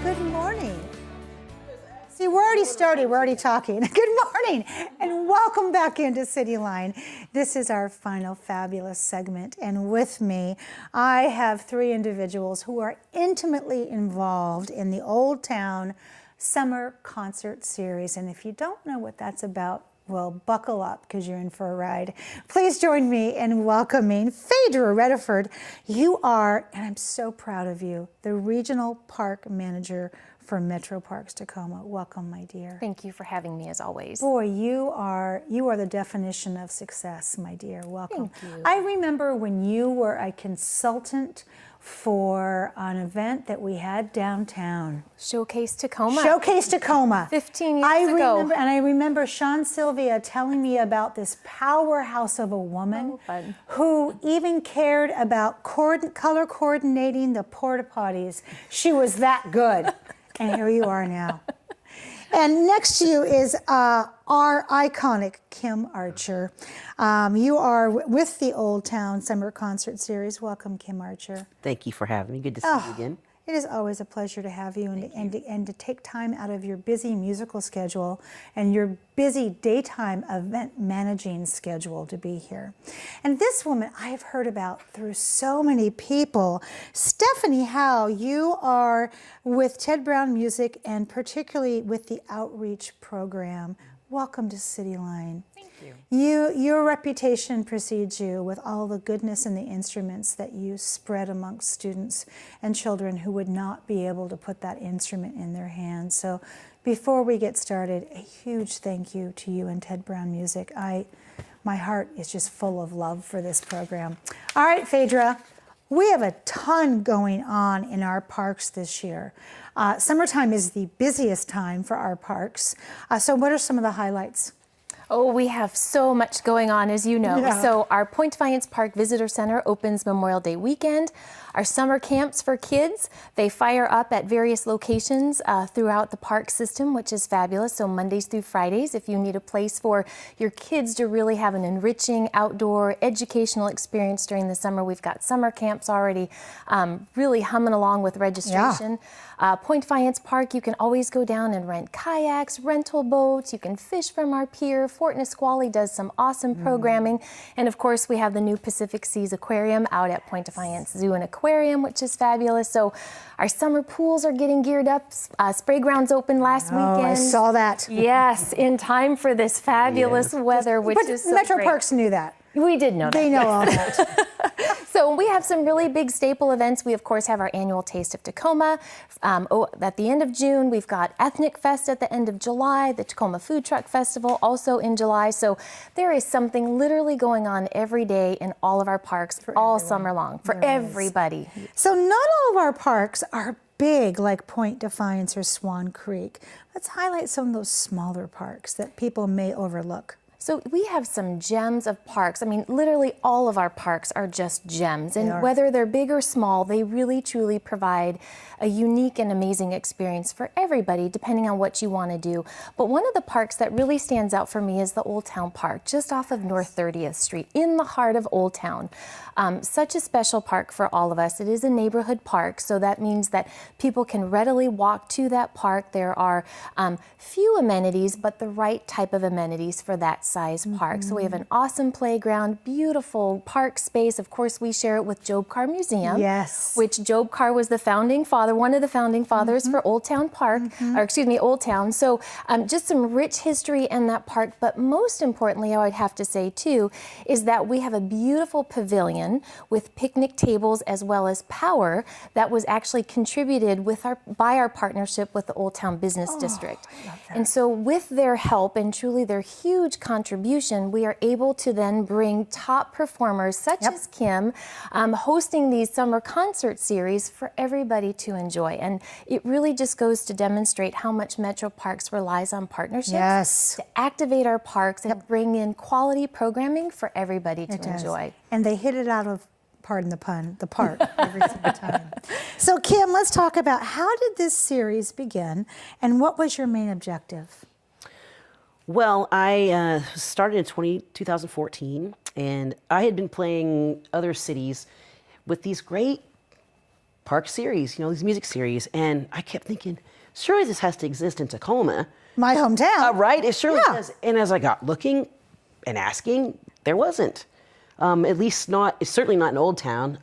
Good morning. See, we're already started. We're already talking. Good morning, and welcome back into CityLine. This is our final fabulous segment, and with me, I have three individuals who are intimately involved in the Old Town Summer Concert Series. And if you don't know what that's about, well, buckle up because you're in for a ride. Please join me in welcoming Phaedra Rediford. You are, and I'm so proud of you, the Regional Park Manager for Metro Parks Tacoma. Welcome, my dear. Thank you for having me, as always. Boy, you are the definition of success, my dear. Welcome. Thank you. I remember when you were a consultant for an event that we had downtown. Showcase Tacoma. Showcase Tacoma. 15 years ago. I remember Sean Sylvia telling me about this powerhouse of a woman who even cared about color coordinating the porta potties. She was that good. And here you are now. And next to you is our iconic Kim Archer. You are with the Old Town Summer Concert Series. Welcome, Kim Archer. Thank you for having me. Good to see you again. It is always a pleasure to have you and to take time out of your busy musical schedule and your busy daytime event managing schedule to be here. And this woman I have heard about through so many people. Stephanie Howe, you are with Ted Brown Music and particularly with the Outreach Program. Welcome to CityLine. Thank you. Your reputation precedes you with all the goodness and the instruments that you spread amongst students and children who would not be able to put that instrument in their hands. So before we get started, a huge thank you to you and Ted Brown Music. My heart is just full of love for this program. All right, Phaedra, we have a ton going on in our parks this year. Summertime is the busiest time for our parks. So what are some of the highlights? Oh, we have so much going on, as you know. Yeah. So our Point Defiance Park Visitor Center opens Memorial Day weekend. Our summer camps for kids, they fire up at various locations throughout the park system, which is fabulous. So Mondays through Fridays, if you need a place for your kids to really have an enriching outdoor educational experience during the summer, we've got summer camps already really humming along with registration. Yeah. Point Defiance Park, you can always go down and rent kayaks, rental boats. You can fish from our pier. Fort Nisqually does some awesome programming. And of course, we have the new Pacific Seas Aquarium out at Point Defiance Zoo and Aquarium, which is fabulous. So our summer pools are getting geared up. Spray grounds opened last weekend. I saw that. Yes, in time for this fabulous weather, which is so Metro great. Parks knew that. We did know that. They know all that. So we have some really big staple events. We, of course, have our annual Taste of Tacoma. At the end of June, we've got Ethnic Fest at the end of July, the Tacoma Food Truck Festival also in July. So there is something literally going on every day in all of our parks all summer long for everybody. So not all of our parks are big like Point Defiance or Swan Creek. Let's highlight some of those smaller parks that people may overlook. So we have some gems of parks. I mean, literally all of our parks are just gems. And whether they're big or small, they really, truly provide a unique and amazing experience for everybody, depending on what you want to do. But one of the parks that really stands out for me is the Old Town Park, just off of North 30th Street, in the heart of Old Town. Such a special park for all of us. It is a neighborhood park, so that means that people can readily walk to that park. There are few amenities, but the right type of amenities for that size park. So we have an awesome playground, beautiful park space. Of course, we share it with Job Carr Museum, which Job Carr was the founding father, one of the founding fathers for Old Town Park, or excuse me, Old Town. So just some rich history in that park. But most importantly, I would have to say too, is that we have a beautiful pavilion with picnic tables as well as power that was actually contributed by our partnership with the Old Town Business District. And so with their help and truly their huge contribution, we are able to then bring top performers such as Kim, hosting these summer concert series for everybody to enjoy. And it really just goes to demonstrate how much Metro Parks relies on partnerships to activate our parks and bring in quality programming for everybody to enjoy. And they hit it out of, pardon the pun, the park every single time. So Kim, let's talk about how did this series begin and what was your main objective? Well, I started in 2014, and I had been playing other cities with these great park series, these music series. And I kept thinking, surely this has to exist in Tacoma. My hometown. Right? It surely Yeah. does. And as I got looking and asking, there wasn't. At least not, it's certainly not in Old Town.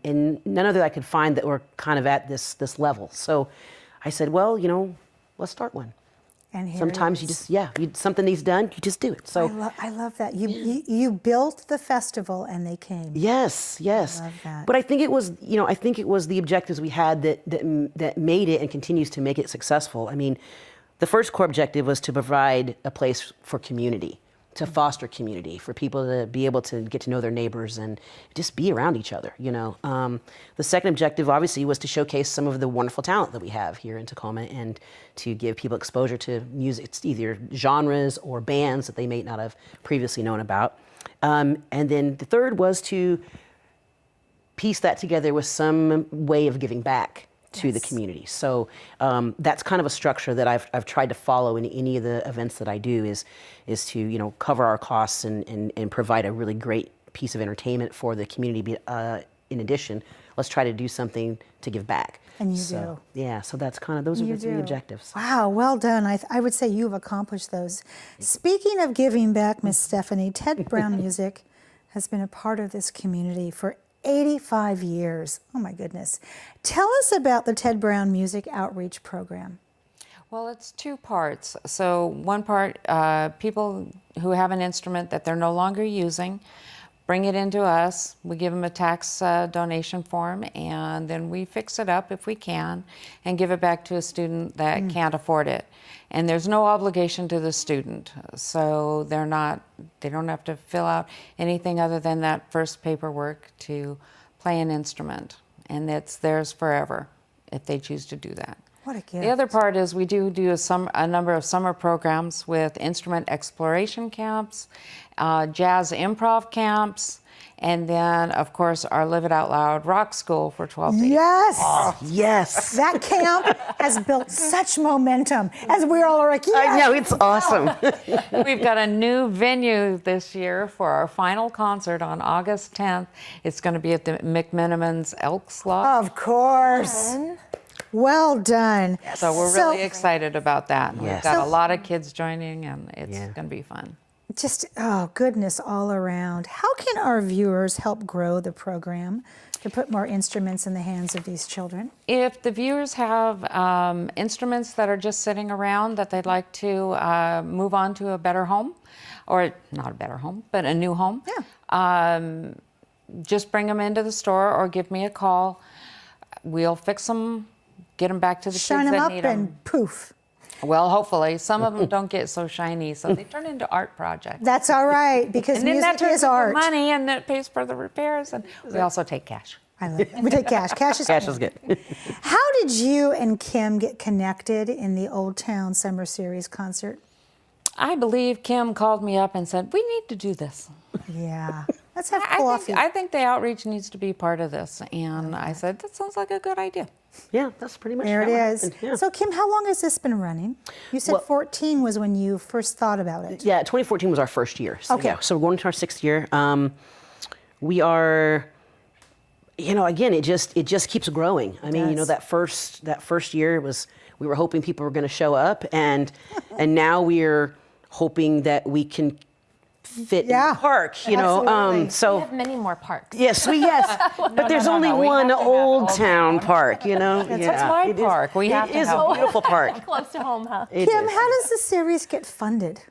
And none of that I could find that were kind of at this level. So I said, well, let's start one. And here Sometimes it you is. just, something needs done, you just do it. So I love that. You built the festival and they came. yes. I love that. But I think it was, the objectives we had that made it and continues to make it successful. I mean, the first core objective was to provide a place for community, to foster community, for people to be able to get to know their neighbors and just be around each other, The second objective, obviously, was to showcase some of the wonderful talent that we have here in Tacoma and to give people exposure to music, it's either genres or bands that they may not have previously known about. And then the third was to piece that together with some way of giving back to the community. So that's kind of a structure that I've tried to follow in any of the events that I do is to cover our costs and provide a really great piece of entertainment for the community. In addition, let's try to do something to give back. And you do. Yeah, so that's kind of those are the three objectives. Wow, well done. I would say you've accomplished those. Speaking of giving back, Miss Stephanie, Ted Brown Music has been a part of this community for 85 years. Oh my goodness. Tell us about the Ted Brown Music Outreach Program. Well, it's two parts. So one part, people who have an instrument that they're no longer using, bring it into us. We give them a tax donation form, and then we fix it up if we can and give it back to a student that can't afford it. And there's no obligation to the student, so they don't have to fill out anything other than that first paperwork to play an instrument, and it's theirs forever if they choose to do that. What a gift. The other part is we do a number of summer programs with instrument exploration camps, jazz improv camps, and then, of course, our Live It Out Loud rock school for 12 days. Yes. Oh, yes. That camp has built such momentum as we all are like, yes. I know, it's awesome. We've got a new venue this year for our final concert on August 10th. It's going to be at the McMenamins Elks Lodge. Of course. Well done. So we're really excited about that. Yes. We've got a lot of kids joining, and it's going to be fun. Just, oh, goodness all around. How can our viewers help grow the program to put more instruments in the hands of these children? If the viewers have instruments that are just sitting around that they'd like to move on to a better home, or not a better home, but a new home, just bring them into the store or give me a call. We'll fix them, get them back to the Shine kids them that up need them. and poof. Well, hopefully. Some of them don't get so shiny, so they turn into art projects. That's all right, because And then that music turns is into art. money, and that pays for the repairs. And we also take cash. I love it. We take cash. Cash is Cash is good. How did you and Kim get connected in the Old Town Summer Series concert? I believe Kim called me up and said, we need to do this. Yeah. Let's have coffee. I think the outreach needs to be part of this. And I said, that sounds like a good idea. Yeah, that's pretty much There it how is. happened. Yeah. So, Kim, how long has this been running? You said Well- 14 was when you first thought about it. Yeah, 2014 was our first year. So, Okay. yeah, so we're going into our 6th year. We are, again, it just keeps growing. I mean, does. that first year we were hoping people were going to show up, and now we're hoping that we can fit in Yeah, the park. absolutely. We So. have many more parks. Yes, but there's only We one have to have Old Town park, That's my park. We have It to is have a one. beautiful park. Close to home, huh? It Kim, is. how does the series get funded?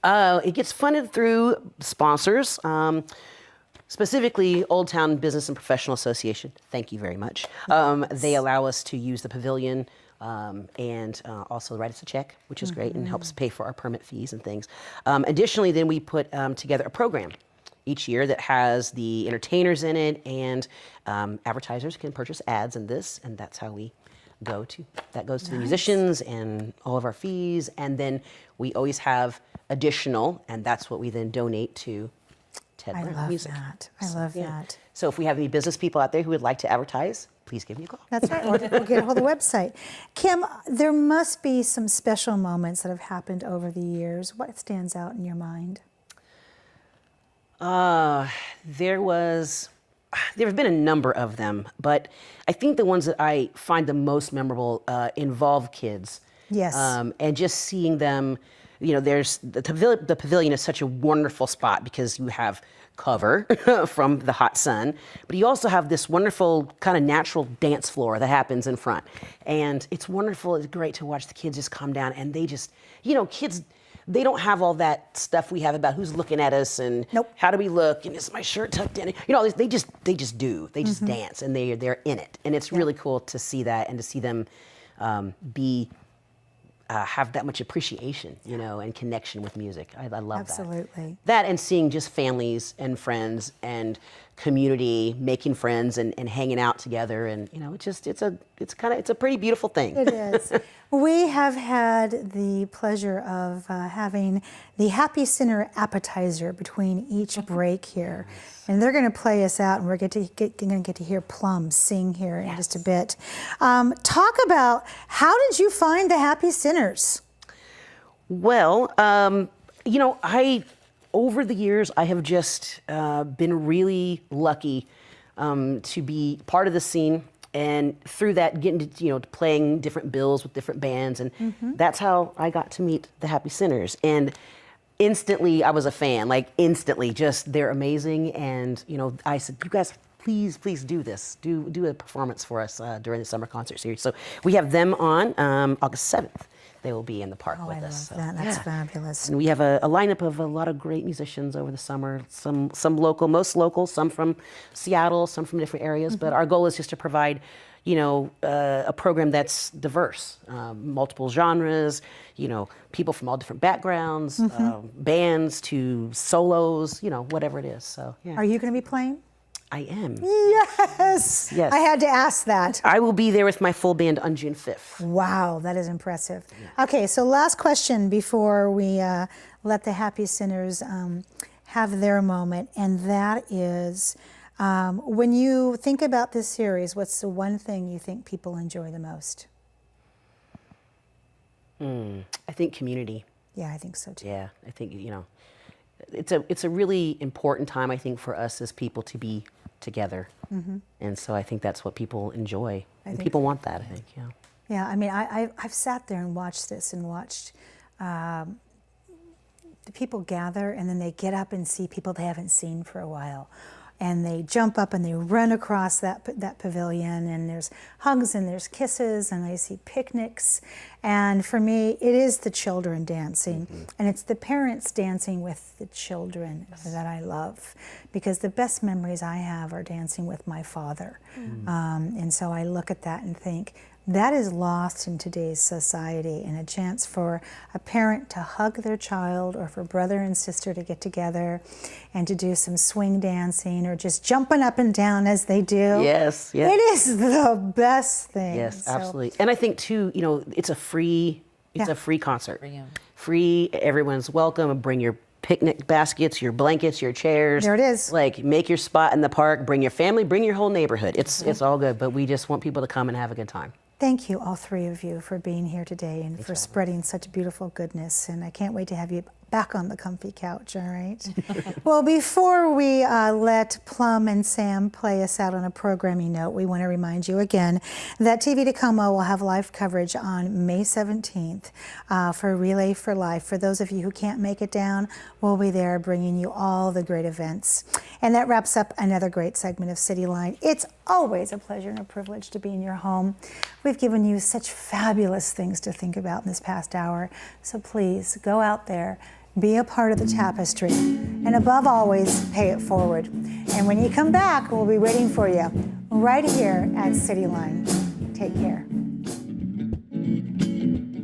It gets funded through sponsors, specifically Old Town Business and Professional Association. Thank you very much. They allow us to use the pavilion and also write us a check, which is great and helps pay for our permit fees and things. Additionally, then we put together a program each year that has the entertainers in it, and advertisers can purchase ads in this, and that's how we that goes to the musicians and all of our fees, and then we always have additional, and that's what we then donate to Ted I Brown love Music. that. I love that. So if we have any business people out there who would like to advertise, please give me a call. That's right. Or get a hold of the website. Kim, there must be some special moments that have happened over the years. What stands out in your mind? There was there have been a number of them, but I think the ones that I find the most memorable involve kids. Yes. And just seeing them, there's the pavilion is such a wonderful spot because you have cover from the hot sun, but you also have this wonderful kind of natural dance floor that happens in front. And it's wonderful. It's great to watch the kids just come down and they just, kids, they don't have all that stuff we have about who's looking at us and how do we look and is my shirt tucked in? They just do. They just dance and they're in it. And it's really cool to see that and to see them have that much appreciation, and connection with music. I love Absolutely. That and seeing just families and friends and community making friends and hanging out together, and it's a pretty beautiful thing. It is. We have had the pleasure of having the Happy Sinner appetizer between each break here. And they're going to play us out, and we're going to get to hear Plum sing here in just a bit. Talk about, how did you find the Happy Sinners? Well, over the years, I have just been really lucky to be part of the scene, and through that, getting to playing different bills with different bands, and that's how I got to meet the Happy Sinners. And instantly, I was a fan. Like instantly, just they're amazing. And I said, you guys, please do this. Do a performance for us during the summer concert series. So we have them on August 7th. They will be in the park with us. I love that. That's fabulous. And we have a lineup of a lot of great musicians over the summer. Some local, most local, some from Seattle, some from different areas. But our goal is just to provide, a program that's diverse, multiple genres, people from all different backgrounds, bands to solos, whatever it is. So, yeah. Are you going to be playing? I am. Yes. I had to ask that. I will be there with my full band on June 5th. Wow, that is impressive. Yeah. Okay, so last question before we let the Happy Sinners have their moment, and that is, when you think about this series, what's the one thing you think people enjoy the most? I think community. Yeah, I think so too. Yeah, I think, it's a really important time, I think, for us as people to be together. And so I think that's what people enjoy. And people want that, I think, yeah. Yeah, I mean, I've sat there and watched this and watched the people gather, and then they get up and see people they haven't seen for a while. And they jump up and they run across that pavilion, and there's hugs and there's kisses, and I see picnics. And for me, it is the children dancing, and it's the parents dancing with the children that I love, because the best memories I have are dancing with my father. And so I look at that and think, that is lost in today's society, and a chance for a parent to hug their child, or for brother and sister to get together and to do some swing dancing or just jumping up and down as they do. Yes. It is the best thing. Yes, absolutely. And I think too, it's a free concert. Free, everyone's welcome. Bring your picnic baskets, your blankets, your chairs. There it is. Like, make your spot in the park, bring your family, bring your whole neighborhood. It's all good, but we just want people to come and have a good time. Thank you, all three of you, for being here today and for spreading such beautiful goodness. And I can't wait to have you back on the comfy couch, all right? Well, before we let Plum and Sam play us out on a programming note, we want to remind you again that TV Tacoma will have live coverage on May 17th for Relay for Life. For those of you who can't make it down, we'll be there bringing you all the great events. And that wraps up another great segment of CityLine. It's always a pleasure and a privilege to be in your home. We've given you such fabulous things to think about in this past hour. So please go out there, be a part of the tapestry, and above always, pay it forward. And when you come back, we'll be waiting for you right here at CityLine. Take care.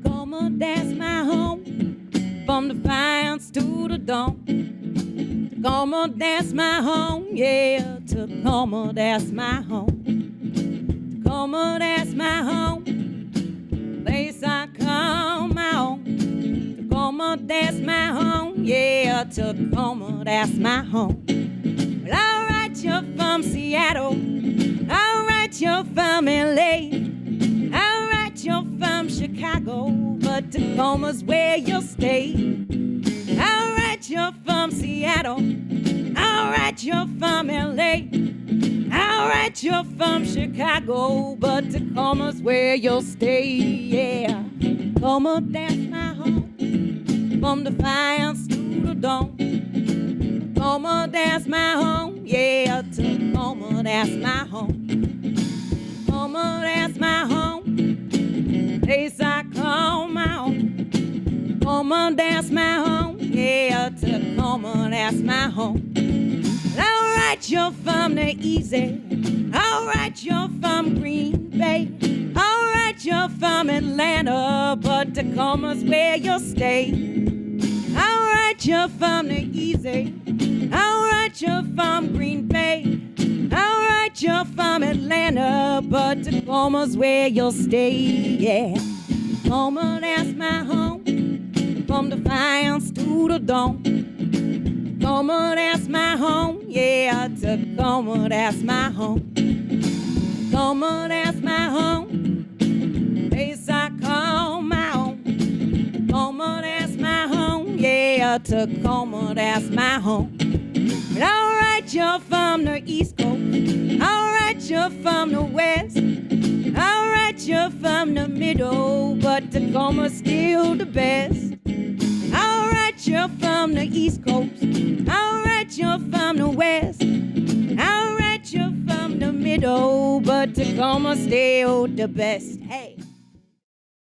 Tacoma, that's my home, from the pines to the dawn. Tacoma, that's my home, yeah. Tacoma, that's my home. Tacoma, that's my home, place I call my own. Tacoma, that's my home, yeah. Tacoma, that's my home. Well, alright, you're from Seattle. Alright, you're from LA. Alright, you're from Chicago, but Tacoma's where you'll stay. Alright, you're from Seattle. Alright, you're from LA. Alright, you're from Chicago, but Tacoma's where you'll stay, yeah. Tacoma, that's my home, from the fires to the dawn. Tacoma, that's my home, yeah. Tacoma, that's my home. Tacoma, that's my home, place I call my own. Tacoma, that's my home, yeah. Tacoma, that's my home. Alright, you're from the easy. Alright, you're from Green Bay. Alright, you're from Atlanta, but Tacoma's where you'll stay. Alright, you're from the easy. Alright, you're from Green Bay. Alright, you're from Atlanta, but Tacoma's where you'll stay, yeah. Tacoma, that's my home, from the fires to the dawn. Tacoma, that's my home, yeah. Tacoma, that's my home. Tacoma, that's my home, place I call my own. Tacoma, that's my home, yeah. Tacoma, that's my home. But alright, you're from the East Coast. Alright, you're from the West. Alright, you're from the middle, but Tacoma's still the best. Alright, you're from the East Coast. Alright, you're from the West. Alright, you're from the middle, but Tacoma's still the best. Hey.